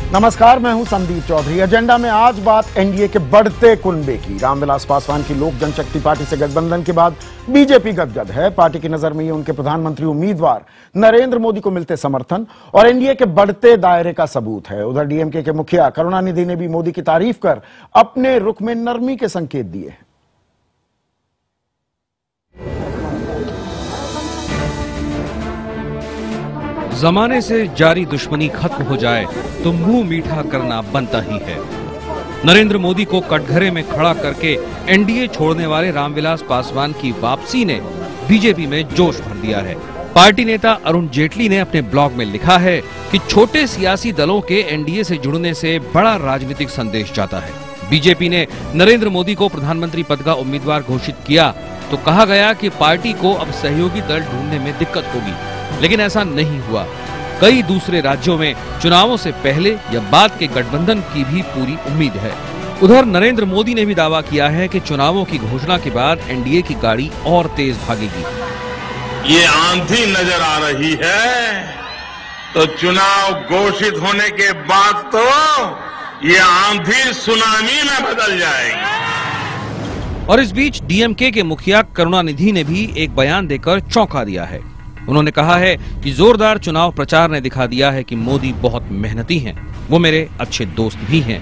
नमस्कार, मैं हूं संदीप चौधरी। एजेंडा में आज बात एनडीए के बढ़ते कुनबे की। रामविलास पासवान की लोक जनशक्ति पार्टी से गठबंधन के बाद बीजेपी गदगद है। पार्टी की नजर में ये उनके प्रधानमंत्री उम्मीदवार नरेंद्र मोदी को मिलते समर्थन और एनडीए के बढ़ते दायरे का सबूत है। उधर डीएमके के मुखिया करुणानिधि ने भी मोदी की तारीफ कर अपने रुख में नरमी के संकेत दिए हैं। जमाने से जारी दुश्मनी खत्म हो जाए तो मुंह मीठा करना बनता ही है। नरेंद्र मोदी को कटघरे में खड़ा करके एनडीए छोड़ने वाले रामविलास पासवान की वापसी ने बीजेपी में जोश भर दिया है। पार्टी नेता अरुण जेटली ने अपने ब्लॉग में लिखा है कि छोटे सियासी दलों के एनडीए से जुड़ने से बड़ा राजनीतिक संदेश जाता है। बीजेपी ने नरेंद्र मोदी को प्रधानमंत्री पद का उम्मीदवार घोषित किया तो कहा गया कि पार्टी को अब सहयोगी दल ढूंढने में दिक्कत होगी, लेकिन ऐसा नहीं हुआ। कई दूसरे राज्यों में चुनावों से पहले या बाद के गठबंधन की भी पूरी उम्मीद है। उधर नरेंद्र मोदी ने भी दावा किया है कि चुनावों की घोषणा के बाद एनडीए की गाड़ी और तेज भागेगी। ये आंधी नजर आ रही है तो चुनाव घोषित होने के बाद तो ये आंधी सुनामी में बदल जाएगी। और इस बीच डीएमके के मुखिया करुणानिधि ने भी एक बयान देकर चौंका दिया है। उन्होंने कहा है कि जोरदार चुनाव प्रचार ने दिखा दिया है कि मोदी बहुत मेहनती हैं, वो मेरे अच्छे दोस्त भी हैं।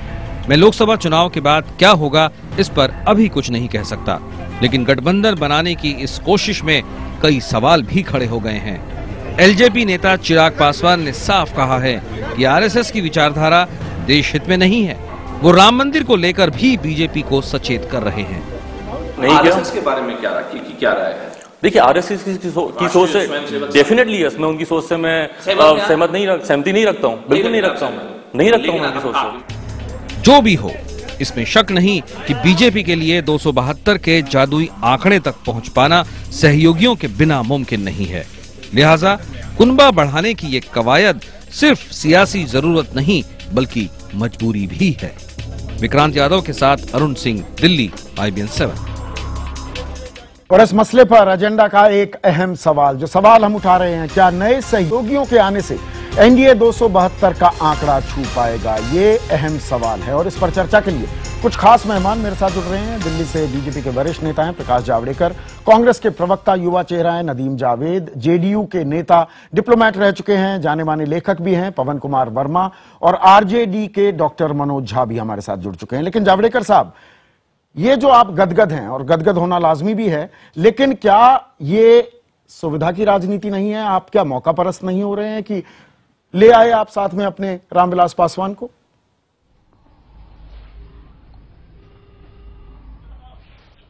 मैं लोकसभा चुनाव के बाद क्या होगा इस पर अभी कुछ नहीं कह सकता, लेकिन गठबंधन बनाने की इस कोशिश में कई सवाल भी खड़े हो गए हैं। एलजेपी नेता चिराग पासवान ने साफ कहा है कि आरएसएस की विचारधारा देश हित में नहीं है। वो राम मंदिर को लेकर भी बीजेपी को सचेत कर रहे हैं। आरएसएस के बारे में क्या राय है? देखिए, आरएसएस की सोच से डेफिनेटली यस, मैं उनकी सोच से मैं सहमति नहीं रखता हूँ, बिल्कुल नहीं रखता हूँ उनकी सोच से। जो भी हो, इसमें शक नहीं कि बीजेपी के लिए 272 के जादुई आंकड़े तक पहुंच पाना सहयोगियों के बिना मुमकिन नहीं है। लिहाजा कुनबा बढ़ाने की ये कवायद सिर्फ सियासी जरूरत नहीं बल्कि मजबूरी भी है। विक्रांत यादव के साथ अरुण सिंह, दिल्ली, IBN 7। और इस मसले पर एजेंडा का एक अहम सवाल, जो सवाल हम उठा रहे हैं, क्या नए सहयोगियों के आने से एनडीए 272 का आंकड़ा छू पाएगा? ये अहम सवाल है और इस पर चर्चा के लिए कुछ खास मेहमान मेरे साथ जुड़ रहे हैं। दिल्ली से बीजेपी के वरिष्ठ नेता हैं प्रकाश जावड़ेकर, कांग्रेस के प्रवक्ता युवा चेहरा है नदीम जावेद, जेडीयू के नेता डिप्लोमेट रह चुके हैं, जाने माने लेखक भी हैं पवन कुमार वर्मा, और आरजेडी के डॉक्टर मनोज झा भी हमारे साथ जुड़ चुके हैं। लेकिन जावड़ेकर साहब, ये जो आप गदगद हैं, और गदगद होना लाजमी भी है, लेकिन क्या ये सुविधा की राजनीति नहीं है? आप क्या मौका परस्त नहीं हो रहे हैं कि ले आए आप साथ में अपने रामविलास पासवान को?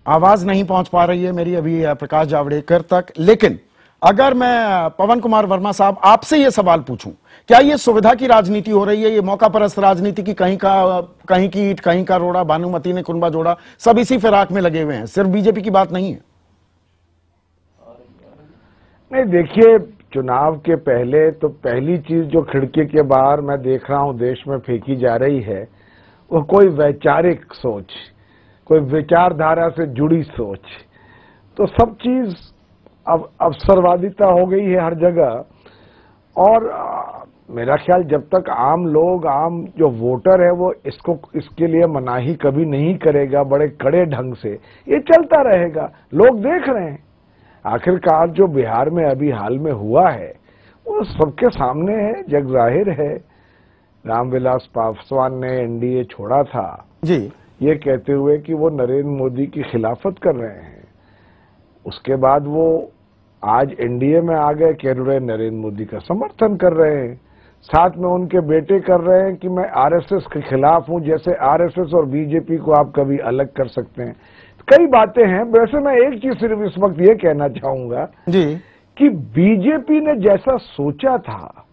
आवाज नहीं पहुंच पा रही है मेरी अभी प्रकाश जावड़ेकर तक, लेकिन अगर मैं पवन कुमार वर्मा साहब आपसे यह सवाल पूछूं, क्या ये सुविधा की राजनीति हो रही है, ये मौका परस्त राजनीति की? कहीं की ईंट कहीं का रोड़ा, भानुमति ने कुनबा जोड़ा, सब इसी फिराक में लगे हुए हैं, सिर्फ बीजेपी की बात नहीं है। नहीं, देखिए, चुनाव के पहले तो पहली चीज जो खिड़की के बाहर मैं देख रहा हूं देश में फेंकी जा रही है, वो कोई वैचारिक सोच, कोई विचारधारा से जुड़ी सोच। तो सब चीज अब अवसरवादिता हो गई है हर जगह। और मेरा ख्याल जब तक आम लोग, आम जो वोटर है, वो इसके लिए मनाही कभी नहीं करेगा बड़े कड़े ढंग से, ये चलता रहेगा। लोग देख रहे हैं, आखिरकार जो बिहार में अभी हाल में हुआ है वो सबके सामने है, जग जाहिर है। रामविलास पासवान ने एनडीए छोड़ा था जी, ये कहते हुए कि वो नरेंद्र मोदी की खिलाफत कर रहे हैं। उसके बाद वो आज एनडीए में आ गए, कह रहे नरेंद्र मोदी का समर्थन कर रहे हैं। साथ में उनके बेटे कर रहे हैं कि मैं आरएसएस के खिलाफ हूं, जैसे आरएसएस और बीजेपी को आप कभी अलग कर सकते हैं। कई बातें हैं। वैसे मैं एक चीज सिर्फ इस वक्त ये कहना चाहूंगा जी कि बीजेपी ने जैसा सोचा था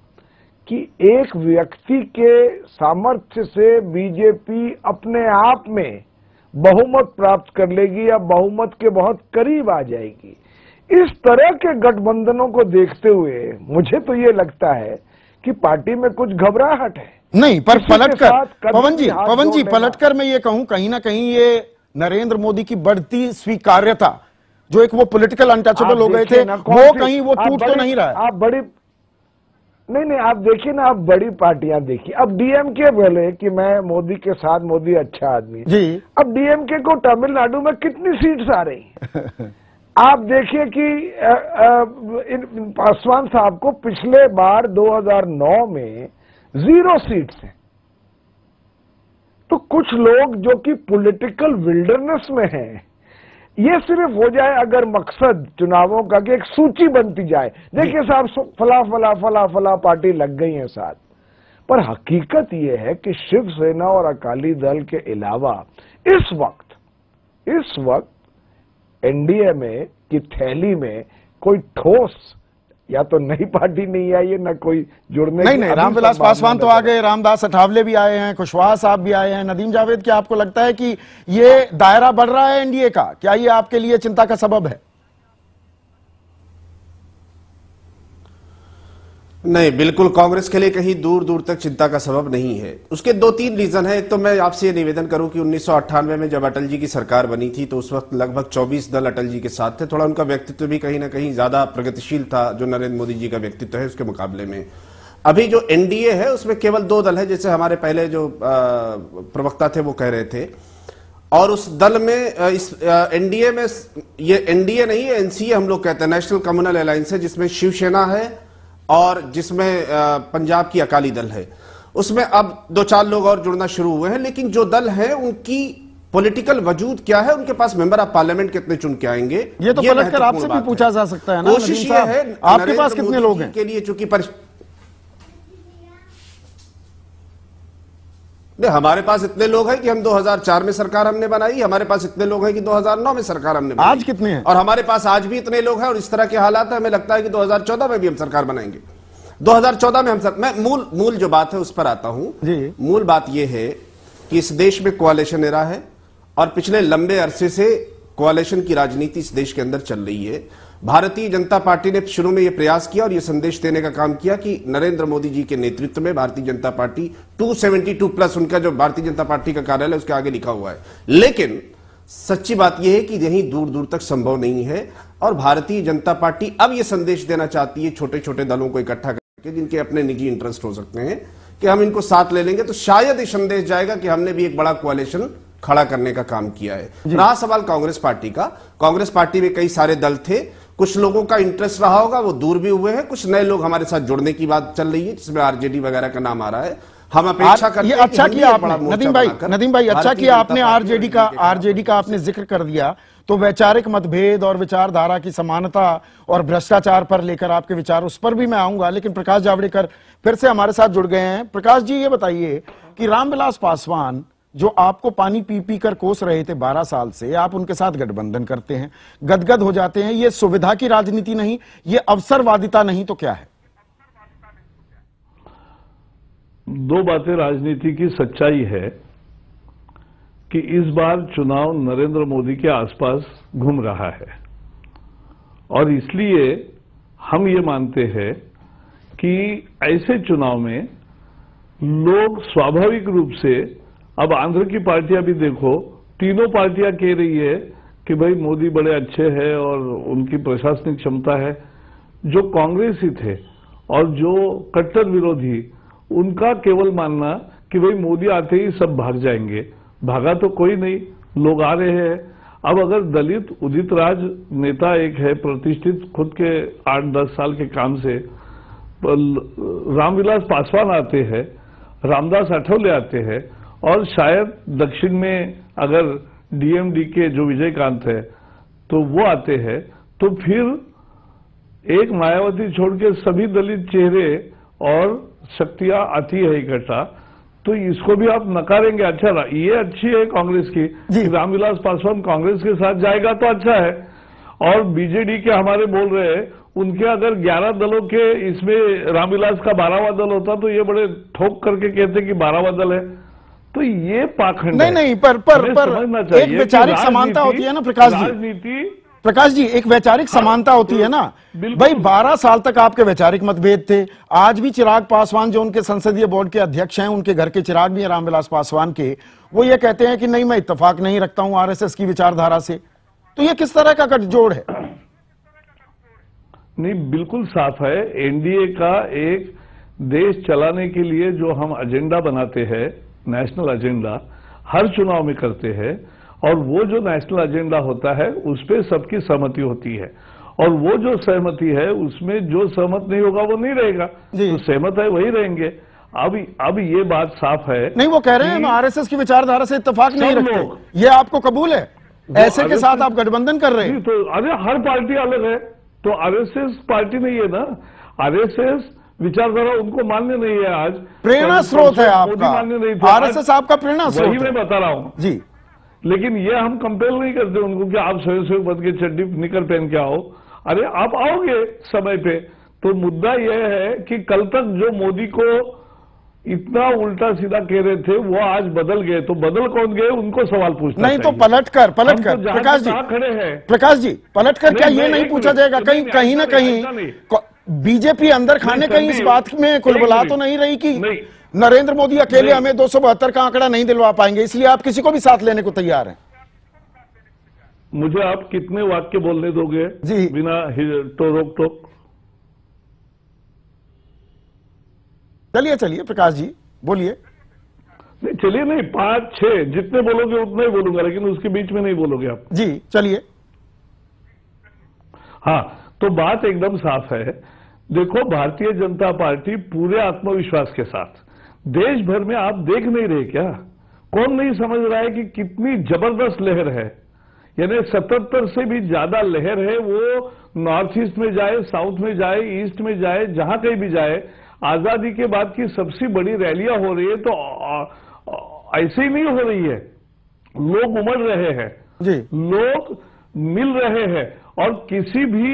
कि एक व्यक्ति के सामर्थ्य से बीजेपी अपने आप में बहुमत प्राप्त कर लेगी या बहुमत के बहुत करीब आ जाएगी, इस तरह के गठबंधनों को देखते हुए मुझे तो ये लगता है कि पार्टी में कुछ घबराहट है। नहीं, पर पलटकर पवन जी पलटकर मैं ये कहूं, कहीं ना कहीं ये नरेंद्र मोदी की बढ़ती स्वीकार्यता, जो एक वो पॉलिटिकल अनटचेबल हो गए थे, वो कहीं वो टूट तो नहीं रहा है। नहीं, आप देखिए ना, आप बड़ी पार्टियां देखिए। अब डीएमके बोले कि मैं मोदी के साथ, मोदी अच्छा आदमी है जी। अब डीएमके को तमिलनाडु में कितनी सीट्स आ रही आप देखिए कि पासवान साहब को पिछले बार 2009 में 0 सीट्स हैं। तो कुछ लोग जो कि पॉलिटिकल विल्डरनेस में हैं, ये सिर्फ हो जाए अगर मकसद चुनावों का कि एक सूची बनती जाए, देखिए साहब फला फला फला फला पार्टी लग गई है साथ, पर हकीकत ये है कि शिवसेना और अकाली दल के अलावा इस वक्त एनडीए में की थैली में कोई ठोस या तो नई पार्टी नहीं आई है, ना कोई जुड़ने नहीं, रामविलास पासवान तो आ गए, रामदास अठावले भी आए हैं, कुशवाहा साहब भी आए हैं। नदीम जावेद, क्या आपको लगता है कि ये दायरा बढ़ रहा है एनडीए का? क्या ये आपके लिए चिंता का सबब है? नहीं, बिल्कुल कांग्रेस के लिए कहीं दूर दूर तक चिंता का सबब नहीं है। उसके 2-3 रीजन है। एक तो मैं आपसे ये निवेदन करूं कि 1998 में जब अटल जी की सरकार बनी थी तो उस वक्त लगभग 24 दल अटल जी के साथ थे। थोड़ा उनका व्यक्तित्व भी कहीं ना कहीं ज्यादा प्रगतिशील था जो नरेंद्र मोदी जी का व्यक्तित्व है उसके मुकाबले में। अभी जो एनडीए है उसमें केवल 2 दल है, जैसे हमारे पहले जो प्रवक्ता थे वो कह रहे थे। और उस दल में इस एनडीए में, ये एनडीए नहीं है, एनसीए हम लोग कहते हैं, नेशनल कम्युनल अलायंस है, जिसमें शिवसेना है और जिसमें पंजाब की अकाली दल है। उसमें अब 2-4 लोग और जुड़ना शुरू हुए हैं, लेकिन जो दल है उनकी पॉलिटिकल वजूद क्या है, उनके पास मेंबर ऑफ पार्लियामेंट कितने चुन के आएंगे, ये तो पलटकर आपसे भी पूछा जा सकता है ना। कोशिश ये है, आपके पास कितने लोग हैं के लिए, चूंकि हमारे पास इतने लोग हैं कि हम 2004 में सरकार हमने बनाई, हमारे पास इतने लोग हैं कि 2009 में सरकार हमने बनाई। आज कितने हैं? और हमारे पास आज भी इतने लोग हैं और इस तरह के हालात है, हमें लगता है कि 2014 में भी हम सरकार बनाएंगे। 2014 में हम मैं मूल जो बात है उस पर आता हूं जी। मूल बात यह है कि इस देश में कोalition एरा है और पिछले लंबे अरसे से कोalition की राजनीति इस देश के अंदर चल रही है। भारतीय जनता पार्टी ने शुरू में यह प्रयास किया और यह संदेश देने का काम किया कि नरेंद्र मोदी जी के नेतृत्व में भारतीय जनता पार्टी 272+ उनका जो भारतीय जनता पार्टी का कार्यालय उसके आगे लिखा हुआ है। लेकिन सच्ची बात यह है कि यही दूर दूर तक संभव नहीं है और भारतीय जनता पार्टी अब यह संदेश देना चाहती है छोटे छोटे दलों को इकट्ठा करके, जिनके अपने निजी इंटरेस्ट हो सकते हैं, कि हम इनको साथ ले लेंगे तो शायद ये संदेश जाएगा कि हमने भी एक बड़ा कोalition खड़ा करने का काम किया है। रहा सवाल कांग्रेस पार्टी का, कांग्रेस पार्टी में कई सारे दल थे, कुछ लोगों का इंटरेस्ट रहा होगा, वो दूर भी हुए हैं, कुछ नए लोग हमारे साथ जुड़ने की बात चल रही है जिसमें आरजेडी वगैरह का नाम आ रहा है। हम अपेक्षा करते हैं। अच्छा किया आपने नदीम भाई, अच्छा किया आपने आरजेडी का आपने जिक्र कर दिया। तो वैचारिक मतभेद और विचारधारा की समानता और भ्रष्टाचार पर लेकर आपके विचार, उस पर भी मैं आऊंगा, लेकिन प्रकाश जावड़ेकर फिर से हमारे साथ जुड़ गए हैं। प्रकाश जी, ये बताइए कि रामविलास पासवान जो आपको पानी पी पी कर कोस रहे थे 12 साल से, आप उनके साथ गठबंधन करते हैं, गदगद हो जाते हैं, ये सुविधा की राजनीति नहीं, ये अवसरवादिता नहीं तो क्या है? 2 बातें राजनीति की सच्चाई है कि इस बार चुनाव नरेंद्र मोदी के आसपास घूम रहा है और इसलिए हम ये मानते हैं कि ऐसे चुनाव में लोग स्वाभाविक रूप से, अब आंध्र की पार्टियां भी देखो, तीनों पार्टियां कह रही है कि भाई मोदी बड़े अच्छे हैं और उनकी प्रशासनिक क्षमता है। जो कांग्रेसी थे और जो कट्टर विरोधी, उनका केवल मानना कि भाई मोदी आते ही सब भाग जाएंगे। भागा तो कोई नहीं, लोग आ रहे हैं। अब अगर दलित उदित राज नेता एक है प्रतिष्ठित, खुद के 8-10 साल के काम से, रामविलास पासवान आते हैं, रामदास अठावले आते हैं और शायद दक्षिण में अगर डीएमडीके जो विजयकांत है तो वो आते हैं, तो फिर एक मायावती छोड़ के सभी दलित चेहरे और शक्तियां आती है इकट्ठा, तो इसको भी आप नकारेंगे। अच्छा, ये अच्छी है कांग्रेस की कि रामविलास पासवान कांग्रेस के साथ जाएगा तो अच्छा है। और बीजेडी के हमारे बोल रहे हैं, उनके अगर 11 दलों के इसमें रामविलास का 12वां दल होता तो ये बड़े ठोक करके कहते कि 12वां दल है। तो ये पाखंड नहीं, पर एक वैचारिक समानता होती है ना प्रकाश जी। राजनीति, प्रकाश जी, एक वैचारिक समानता होती है ना भाई। 12 साल तक आपके वैचारिक मतभेद थे। आज भी चिराग पासवान जो उनके संसदीय बोर्ड के अध्यक्ष हैं, उनके घर के चिराग भी हैं रामविलास पासवान के, वो ये कहते हैं कि नहीं, मैं इत्तेफाक नहीं रखता हूं आरएसएस की विचारधारा से। तो ये किस तरह का गठजोड़ है? नहीं, बिल्कुल साफ है। एनडीए का एक देश चलाने के लिए जो हम एजेंडा बनाते हैं, नेशनल एजेंडा हर चुनाव में करते हैं, और वो जो नेशनल एजेंडा होता है उस पर सबकी सहमति होती है, और वो जो सहमति है उसमें जो सहमत नहीं होगा वो नहीं रहेगा, तो सहमत है वही रहेंगे। अब ये बात साफ है। नहीं, वो कह रहे हैं हम आरएसएस की विचारधारा से इत्तेफाक नहीं रखते, ये आपको कबूल है? ऐसे के साथ आप गठबंधन कर रहे हैं? तो अरे हर पार्टी अलग है, तो आरएसएस पार्टी नहीं है ना, आरएसएस विचारधारा उनको मान्य नहीं है। आज प्रेरणा स्रोत है आपका, मान्य नहीं था, आरएसएस आपका प्रेरणा स्रोत वही मैं बता रहा हूं जी। लेकिन ये हम कंपेल नहीं करते उनको कि आप स्वयं पद के चड्डी निकर पहन के आओ। अरे आप आओगे समय पे। तो मुद्दा यह है कि कल तक जो मोदी को इतना उल्टा सीधा कह रहे थे वो आज बदल गए, तो बदल कौन गए उनको सवाल पूछना नहीं। तो पलटकर प्रकाश जी खड़े हैं, प्रकाश जी पलटकर क्या ये नहीं पूछा जाएगा कहीं ना कहीं बीजेपी अंदर खाने कहीं इस बात में कुलबुला तो नहीं रही कि नरेंद्र मोदी अकेले हमें 272 का आंकड़ा नहीं दिलवा पाएंगे, इसलिए आप किसी को भी साथ लेने को तैयार हैं? मुझे आप कितने वाक्य बोलने दोगे जी बिना रोक टोक? चलिए प्रकाश जी बोलिए। नहीं चलिए, नहीं 5-6 जितने बोलोगे उतना ही बोलूंगा, लेकिन उसके बीच में नहीं बोलोगे आप। जी चलिए। हाँ, तो बात एकदम साफ है। देखो, भारतीय जनता पार्टी पूरे आत्मविश्वास के साथ देश भर में, आप देख नहीं रहे क्या? कौन नहीं समझ रहा है कि कितनी जबरदस्त लहर है? यानी 77 से भी ज्यादा लहर है, वो नॉर्थ ईस्ट में जाए, साउथ में जाए, ईस्ट में जाए, जहां कहीं भी जाए। आजादी के बाद की सबसे बड़ी रैलियां हो रही है, तो ऐसे ही नहीं हो रही है, लोग उमड़ रहे हैं जी, लोग मिल रहे हैं, और किसी भी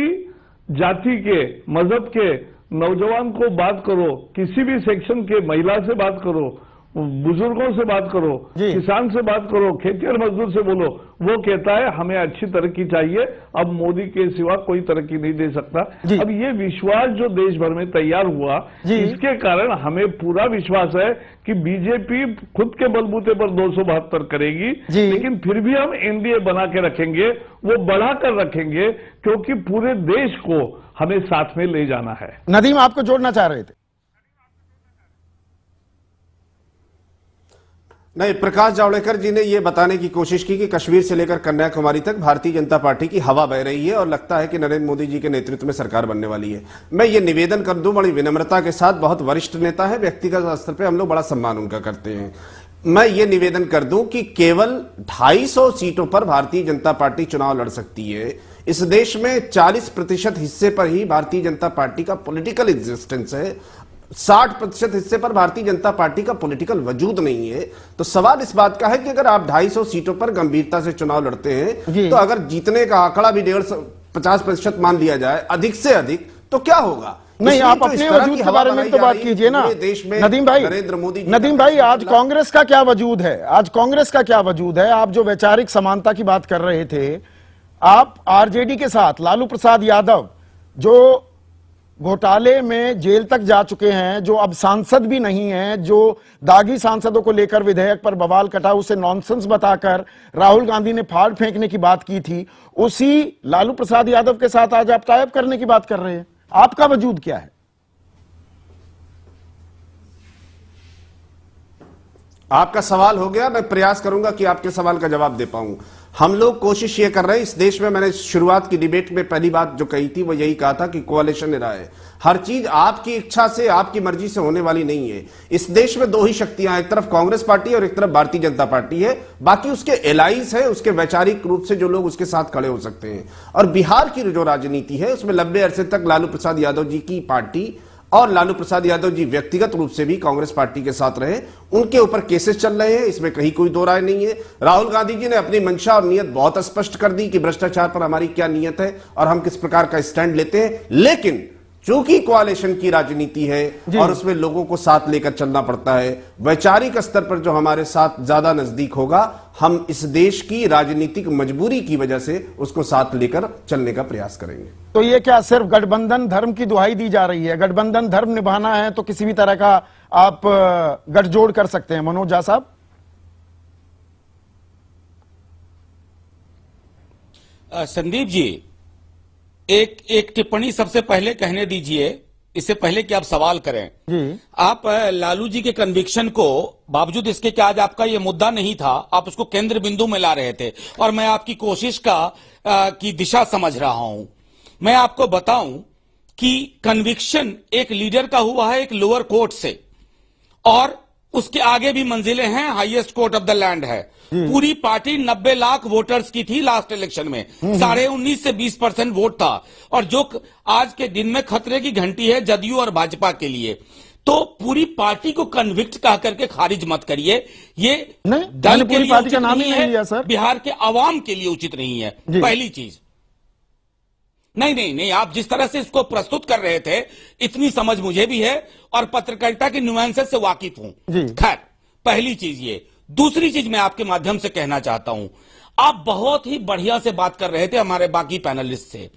जाति के, मजहब के नौजवान को बात करो, किसी भी सेक्शन के महिला से बात करो, बुजुर्गों से बात करो, किसान से बात करो, खेतिहर मजदूर से बोलो, वो कहता है हमें अच्छी तरक्की चाहिए, अब मोदी के सिवा कोई तरक्की नहीं दे सकता। अब ये विश्वास जो देश भर में तैयार हुआ, इसके कारण हमें पूरा विश्वास है कि बीजेपी खुद के बलबूते पर 272 करेगी, लेकिन फिर भी हम एनडीए बना के रखेंगे, वो बढ़ाकर रखेंगे, क्योंकि पूरे देश को हमें साथ में ले जाना है। नदीम, आपको जोड़ना चाह रहे थे? नहीं, प्रकाश जावड़ेकर जी ने यह बताने की कोशिश की कि कश्मीर से लेकर कन्याकुमारी तक भारतीय जनता पार्टी की हवा बह रही है और लगता है कि नरेंद्र मोदी जी के नेतृत्व में सरकार बनने वाली है। मैं ये निवेदन कर दूं बड़ी विनम्रता के साथ, बहुत वरिष्ठ नेता है, व्यक्तिगत स्तर पे हम लोग बड़ा सम्मान उनका करते हैं। मैं ये निवेदन कर दूं कि केवल 250 सीटों पर भारतीय जनता पार्टी चुनाव लड़ सकती है। इस देश में 40% हिस्से पर ही भारतीय जनता पार्टी का पॉलिटिकल एग्जिस्टेंस है, 60% हिस्से पर भारतीय जनता पार्टी का पॉलिटिकल वजूद नहीं है। तो सवाल इस बात का है कि अगर आप 250 सीटों पर गंभीरता से चुनाव लड़ते हैं, तो अगर जीतने का आंकड़ा भी 50% मान लिया जाए अधिक से अधिक, तो क्या होगा? नहीं, आप अपने वजूद के बारे में तो बात कीजिए ना देश में। नदीम भाई आज कांग्रेस का क्या वजूद है? आज कांग्रेस का क्या वजूद है? आप जो वैचारिक समानता की बात कर रहे थे, आप आरजेडी के साथ लालू प्रसाद यादव जो घोटाले में जेल तक जा चुके हैं, जो अब सांसद भी नहीं हैं, जो दागी सांसदों को लेकर विधेयक पर बवाल कटा, उसे नॉनसेंस बताकर राहुल गांधी ने फाड़ फेंकने की बात की थी, उसी लालू प्रसाद यादव के साथ आज आप टाई अप करने की बात कर रहे हैं। आपका वजूद क्या है? आपका सवाल हो गया, मैं प्रयास करूंगा कि आपके सवाल का जवाब दे पाऊं। हम लोग कोशिश ये कर रहे हैं इस देश में, मैंने शुरुआत की डिबेट में पहली बात जो कही थी वो यही कहा था कि कोalition रहा है, हर चीज आपकी इच्छा से, आपकी मर्जी से होने वाली नहीं है। इस देश में दो ही शक्तियां, एक तरफ कांग्रेस पार्टी और एक तरफ भारतीय जनता पार्टी है, बाकी उसके एलाइज है, उसके वैचारिक रूप से जो लोग उसके साथ खड़े हो सकते हैं। और बिहार की जो राजनीति है उसमें लंबे अरसे तक लालू प्रसाद यादव जी की पार्टी और लालू प्रसाद यादव जी व्यक्तिगत रूप से भी कांग्रेस पार्टी के साथ रहे, उनके ऊपर केसेस चल रहे हैं, इसमें कहीं कोई दो राय नहीं है। राहुल गांधी जी ने अपनी मंशा और नियत बहुत स्पष्ट कर दी कि भ्रष्टाचार पर हमारी क्या नियत है और हम किस प्रकार का स्टैंड लेते हैं। लेकिन चूंकि कोalition की राजनीति है और उसमें लोगों को साथ लेकर चलना पड़ता है, वैचारिक स्तर पर जो हमारे साथ ज्यादा नजदीक होगा, हम इस देश की राजनीतिक मजबूरी की वजह से उसको साथ लेकर चलने का प्रयास करेंगे। तो ये क्या सिर्फ गठबंधन धर्म की दुहाई दी जा रही है? गठबंधन धर्म निभाना है तो किसी भी तरह का आप गठजोड़ कर सकते हैं। मनोज झा साहब। संदीप जी, एक टिप्पणी सबसे पहले कहने दीजिए इससे पहले कि आप सवाल करें आप लालू जी के कन्विक्शन को, बावजूद इसके कि आज आपका ये मुद्दा नहीं था, आप उसको केंद्र बिंदु में ला रहे थे और मैं आपकी कोशिश की दिशा समझ रहा हूं। मैं आपको बताऊं कि कन्विक्शन एक लीडर का हुआ है एक लोअर कोर्ट से, और उसके आगे भी मंजिलें हैं, highest court of the land है। पूरी पार्टी 90 लाख वोटर्स की थी लास्ट इलेक्शन में, 19.5 से 20% वोट था, और जो आज के दिन में खतरे की घंटी है जदयू और भाजपा के लिए। तो पूरी पार्टी को कन्विक्ट कह करके खारिज मत करिए, ये दल के लिए उचित नहीं है, बिहार के अवाम के लिए उचित नहीं है। पहली चीज, नहीं, आप जिस तरह से इसको प्रस्तुत कर रहे थे, इतनी समझ मुझे भी है और पत्रकारिता के नुआंसेस से वाकिफ हूं। खैर, पहली चीज ये। दूसरी चीज मैं आपके माध्यम से कहना चाहता हूं, आप बहुत ही बढ़िया से बात कर रहे थे हमारे बाकी पैनलिस्ट से।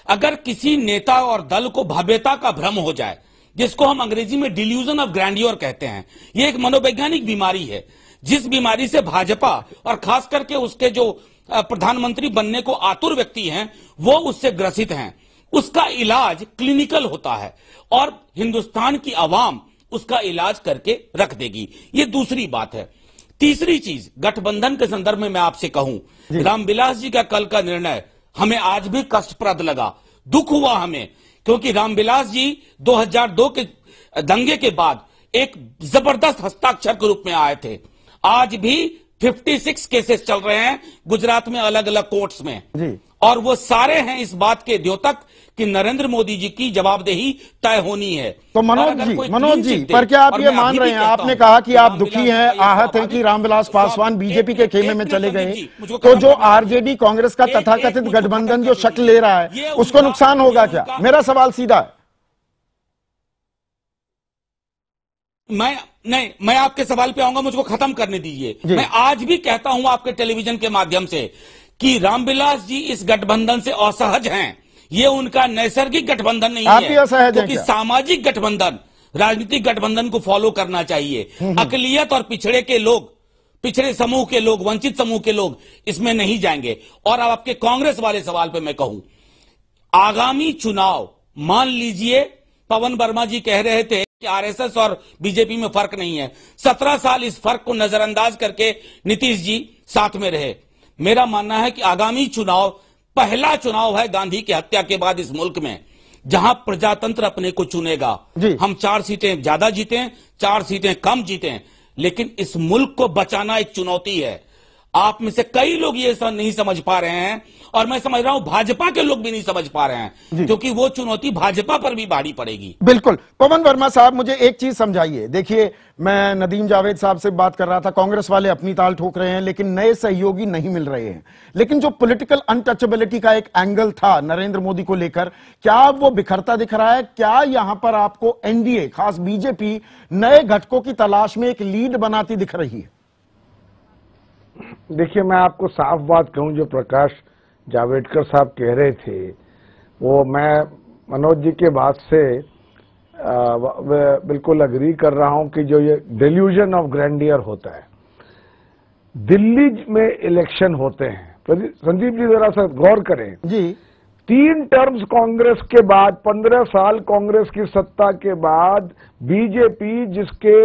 अगर किसी नेता और दल को भव्यता का भ्रम हो जाए, जिसको हम अंग्रेजी में डिल्यूजन ऑफ ग्रैंडियर कहते हैं, ये एक मनोवैज्ञानिक बीमारी है, जिस बीमारी से भाजपा और खास करके उसके जो प्रधानमंत्री बनने को आतुर व्यक्ति हैं, वो उससे ग्रसित हैं। उसका इलाज क्लिनिकल होता है और हिंदुस्तान की आवाम उसका इलाज करके रख देगी। ये दूसरी बात है। तीसरी चीज, गठबंधन के संदर्भ में मैं आपसे कहूं, रामविलास जी का कल का निर्णय हमें आज भी कष्टप्रद लगा, दुख हुआ हमें, क्योंकि रामविलास जी 2002 के दंगे के बाद एक जबरदस्त हस्ताक्षर के रूप में आए थे। आज भी 56 केसेस चल रहे हैं गुजरात में अलग अलग कोर्ट्स में जी। और वो सारे हैं इस बात के द्योतक कि नरेंद्र मोदी जी की जवाबदेही तय होनी है। तो मनोज जी पर क्या आप ये मान रहे हैं, आपने कहा कि आप दुखी हैं, आहत हैं कि रामविलास पासवान बीजेपी के खेमे में चले गए, तो जो आरजेडी कांग्रेस का तथाकथित गठबंधन जो शक्ल ले रहा है, उसको नुकसान होगा क्या? मेरा सवाल सीधा है। मैं आपके सवाल पे आऊंगा, मुझको खत्म करने दीजिए। मैं आज भी कहता हूं आपके टेलीविजन के माध्यम से कि रामविलास जी इस गठबंधन से असहज हैं। ये उनका नैसर्गिक गठबंधन नहीं है, क्योंकि सामाजिक गठबंधन, राजनीतिक गठबंधन को फॉलो करना चाहिए। अकलियत और पिछड़े के लोग, पिछड़े समूह के लोग, वंचित समूह के लोग इसमें नहीं जाएंगे। और अब आपके कांग्रेस वाले सवाल पे मैं कहूं, आगामी चुनाव, मान लीजिए पवन वर्मा जी कह रहे थे कि आरएसएस और बीजेपी में फर्क नहीं है, 17 साल इस फर्क को नजरअंदाज करके नीतीश जी साथ में रहे। मेरा मानना है कि आगामी चुनाव पहला चुनाव है गांधी की हत्या के बाद इस मुल्क में, जहां प्रजातंत्र अपने को चुनेगा। हम 4 सीटें ज्यादा जीतें, 4 सीटें कम जीतें, लेकिन इस मुल्क को बचाना एक चुनौती है। आप में से कई लोग ये नहीं समझ पा रहे हैं, और मैं समझ रहा हूं भाजपा के लोग भी नहीं समझ पा रहे हैं, क्योंकि वो चुनौती भाजपा पर भी भारी पड़ेगी। बिल्कुल। पवन वर्मा साहब, मुझे एक चीज समझाइए। देखिए, मैं नदीम जावेद साहब से बात कर रहा था, कांग्रेस वाले अपनी ताल ठोक रहे हैं, लेकिन नए सहयोगी नहीं मिल रहे हैं। लेकिन जो पॉलिटिकल अनटचेबिलिटी का एक एंगल था नरेंद्र मोदी को लेकर, क्या वो बिखरता दिख रहा है? क्या यहां पर आपको एनडीए, खास बीजेपी, नए घटकों की तलाश में एक लीड बनाती दिख रही है? देखिए, मैं आपको साफ बात कहूं, जो प्रकाश जावड़ेकर साहब कह रहे थे, वो मैं मनोज जी के बात से बिल्कुल अग्री कर रहा हूं कि जो ये डिल्यूजन ऑफ ग्रैंडियर होता है, दिल्ली में इलेक्शन होते हैं। संदीप जी जरा सा गौर करें जी, 3 टर्म्स कांग्रेस के बाद, 15 साल कांग्रेस की सत्ता के बाद, बीजेपी जिसके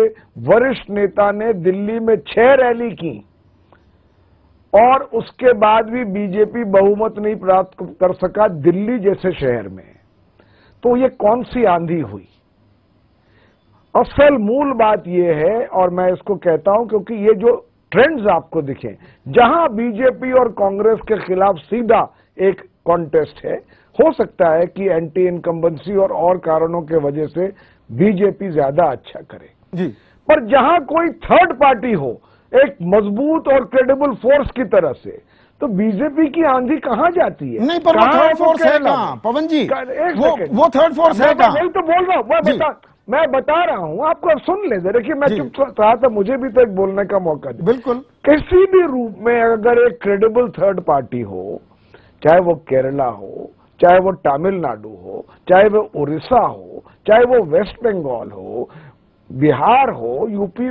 वरिष्ठ नेता ने दिल्ली में 6 रैली की, और उसके बाद भी बीजेपी बहुमत नहीं प्राप्त कर सका दिल्ली जैसे शहर में। तो ये कौन सी आंधी हुई? असल मूल बात ये है, और मैं इसको कहता हूं क्योंकि ये जो ट्रेंड्स आपको दिखे, जहां बीजेपी और कांग्रेस के खिलाफ सीधा एक कॉन्टेस्ट है, हो सकता है कि एंटी इनकम्बेंसी और कारणों के वजह से बीजेपी ज्यादा अच्छा करे जी। पर जहां कोई थर्ड पार्टी हो, एक मजबूत और क्रेडिबल फोर्स की तरह से, तो बीजेपी की आंधी कहां जाती है? नहीं, पर वो थर्ड फोर्स है कहां पवन जी? वो थर्ड फोर्स है कहां? नहीं तो बोल रहा हूं, मैं बता रहा हूं आपको, सुन ले। देखिए, मैं चुप रहा था, मुझे भी तो एक बोलने का मौका दे। बिल्कुल। किसी भी रूप में अगर एक क्रेडिबल थर्ड पार्टी हो, चाहे वो केरला हो, चाहे वो तमिलनाडु हो, चाहे वो उड़ीसा हो, चाहे वो वेस्ट बंगाल हो, बिहार हो, यूपी,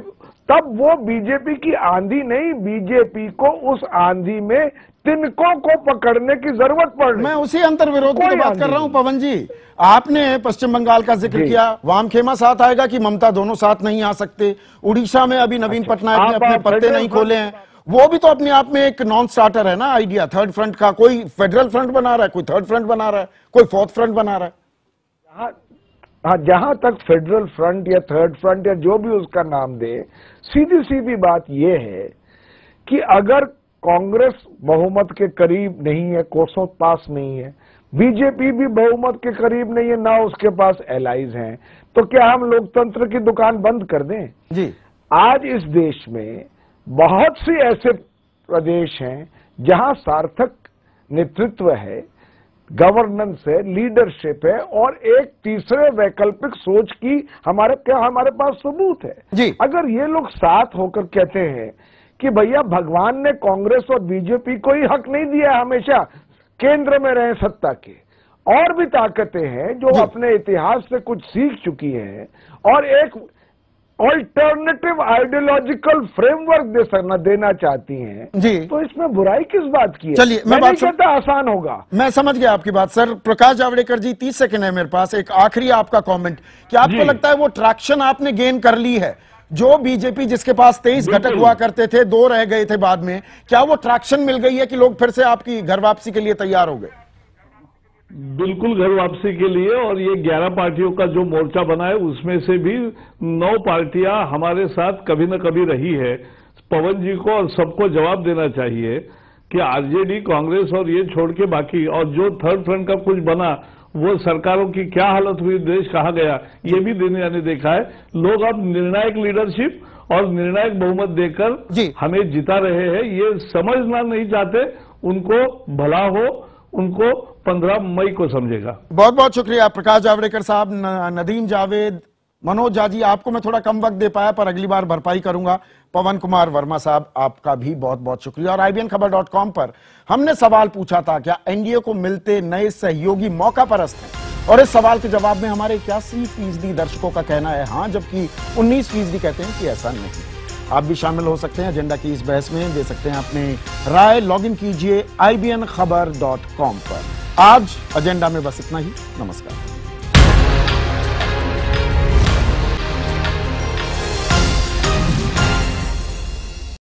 तब वो बीजेपी की आंधी नहीं, बीजेपी को उस आंधी में तिनकों को पकड़ने की जरूरत पड़ रही। मैं उसी अंतर विरोध की तो बात कर रहा हूं पवन जी। आपने पश्चिम बंगाल का जिक्र किया, वामखेमा साथ आएगा कि ममता, दोनों साथ नहीं आ सकते। उड़ीसा में अभी नवीन पटनायक ने अपने पत्ते नहीं खोले हैं, वो भी तो अपने आप में एक नॉन स्टार्टर है ना आइडिया थर्ड फ्रंट का। कोई फेडरल फ्रंट बना रहा है, कोई थर्ड फ्रंट बना रहा है, कोई फोर्थ फ्रंट बना रहा है। जहां तक फेडरल फ्रंट या थर्ड फ्रंट या जो भी उसका नाम दे, सीधी सीधी बात यह है कि अगर कांग्रेस बहुमत के करीब नहीं है, कोसों पास नहीं है, बीजेपी भी बहुमत के करीब नहीं है, ना उसके पास एलाइज हैं, तो क्या हम लोकतंत्र की दुकान बंद कर दें? जी, आज इस देश में बहुत से ऐसे प्रदेश हैं जहां सार्थक नेतृत्व है, गवर्नेंस है, लीडरशिप है और एक तीसरे वैकल्पिक सोच की हमारे पास सबूत है जी। अगर ये लोग साथ होकर कहते हैं कि भैया भगवान ने कांग्रेस और बीजेपी को ही हक नहीं दिया हमेशा केंद्र में रहे सत्ता के, और भी ताकतें हैं जो अपने इतिहास से कुछ सीख चुकी हैं और एक ऑल्टरनेटिव आइडियोलॉजिकल फ्रेमवर्क देना चाहती हैं जी, तो इसमें बुराई किस बात की है? चलिए, मैं नहीं कहता आसान होगा। मैं समझ गया आपकी बात। सर प्रकाश जावड़ेकर जी, 30 सेकंड है मेरे पास, एक आखिरी आपका कमेंट। क्या आपको लगता है वो ट्रैक्शन आपने गेन कर ली है? जो बीजेपी जिसके पास 23 घटक हुआ करते थे, 2 रह गए थे बाद में, क्या वो ट्रैक्शन मिल गई है कि लोग फिर से आपकी घर वापसी के लिए तैयार हो गए? बिल्कुल घर वापसी के लिए, और ये 11 पार्टियों का जो मोर्चा बना है उसमें से भी 9 पार्टियां हमारे साथ कभी न कभी रही है। पवन जी को और सबको जवाब देना चाहिए कि आरजेडी, कांग्रेस और ये छोड़ के बाकी, और जो थर्ड फ्रंट का कुछ बना वो सरकारों की क्या हालत हुई, देश कहा गया, ये भी दुनिया ने देखा है। लोग अब निर्णायक लीडरशिप और निर्णायक बहुमत देकर हमें जिता रहे हैं। ये समझना नहीं चाहते, उनको भला हो, उनको 15 मई को समझेगा। बहुत बहुत शुक्रिया प्रकाश जावड़ेकर साहब, नदीम जावेद, मनोज जाजी। आपको मैं थोड़ा कम वक्त दे पाया पर अगली बार भरपाई करूंगा। पवन कुमार वर्मा साहब, आपका भी बहुत बहुत शुक्रिया। और IBNखबर.com पर हमने सवाल पूछा था, क्या एनडीए को मिलते नए सहयोगी मौका परस्त हैं? और इस सवाल के जवाब में हमारे 81% दर्शकों का कहना है हाँ, जबकि 19% कहते हैं कि ऐसा नहीं। आप भी शामिल हो सकते हैं एजेंडा की इस बहस में, दे सकते हैं अपनी राय। लॉगिन कीजिए IBNखबर.com पर। आज एजेंडा में बस इतना ही। नमस्कार।